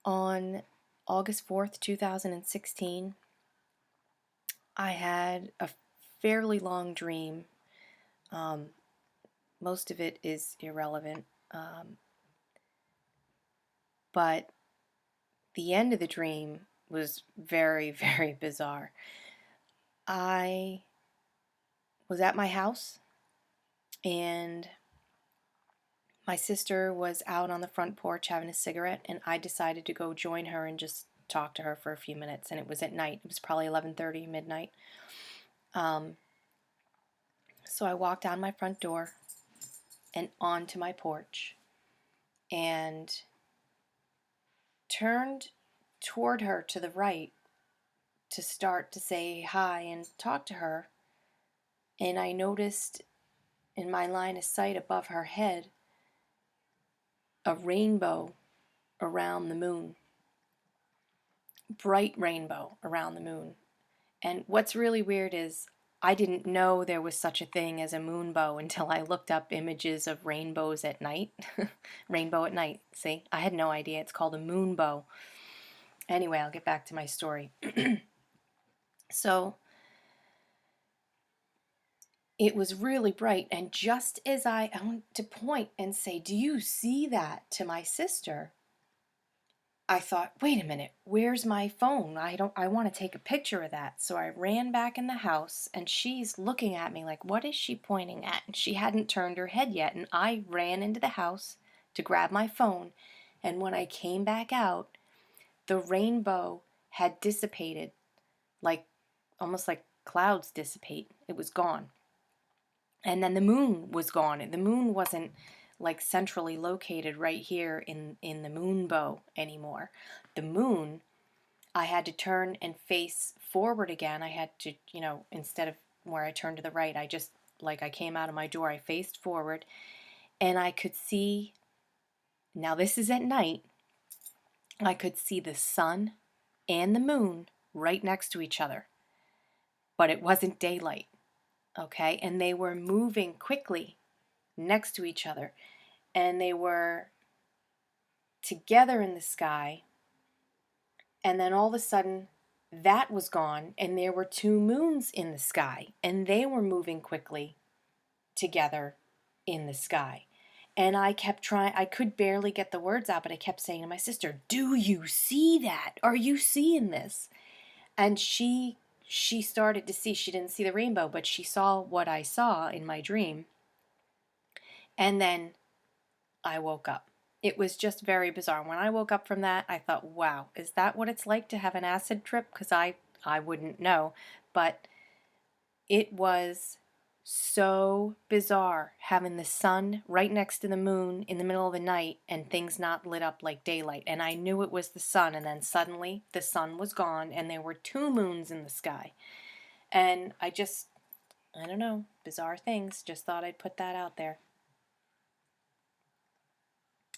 On August 4th, 2016, I had a fairly long dream. Um, most of it is irrelevant, but the end of the dream was very, very bizarre. I was at my house, and my sister was out on the front porch having a cigarette, and I decided to go join her and just talk to her for a few minutes. And it was at night. It was probably 11:30, midnight. Um, so I walked out my front door and onto my porch and turned toward her to the right to start to say hi and talk to her. And I noticed in my line of sight above her head a rainbow around the moon, bright rainbow around the moon. And what's really weird is I didn't know there was such a thing as a moonbow until I looked up images of rainbows at night. Rainbow at night, see? I had no idea. It's called a moonbow. Anyway, I'll get back to my story. So it was really bright, and just as I went to point and say, "Do you see that?" to my sister, I thought, wait a minute, where's my phone? I want to take a picture of that. So I ran back in the house, and she's looking at me like, what is she pointing at? And she hadn't turned her head yet, and I ran into the house to grab my phone. And when I came back out, the rainbow had dissipated, like almost like clouds dissipate. It was gone. And then the moon was gone. And the moon wasn't like centrally located right here in the moonbow anymore. The moon, I had to turn and face forward again. I had to, instead of where I turned to the right, I just, like I came out of my door, I faced forward, and I could see, now this is at night, I could see the sun and the moon right next to each other. But it wasn't daylight, okay? And they were moving quickly next to each other. And they were together in the sky, and then all of a sudden that was gone, and there were two moons in the sky, and they were moving quickly together in the sky. And I kept trying, I could barely get the words out, but I kept saying to my sister, "Do you see that? Are you seeing this?" And she started to see, she didn't see the rainbow, but she saw what I saw in my dream. And then I woke up. It was just very bizarre. When I woke up from that, I thought, wow, is that what it's like to have an acid trip? Because I wouldn't know. But it was so bizarre having the sun right next to the moon in the middle of the night and things not lit up like daylight. And I knew it was the sun, and then suddenly the sun was gone and there were two moons in the sky. And I don't know, bizarre things. Just thought I'd put that out there.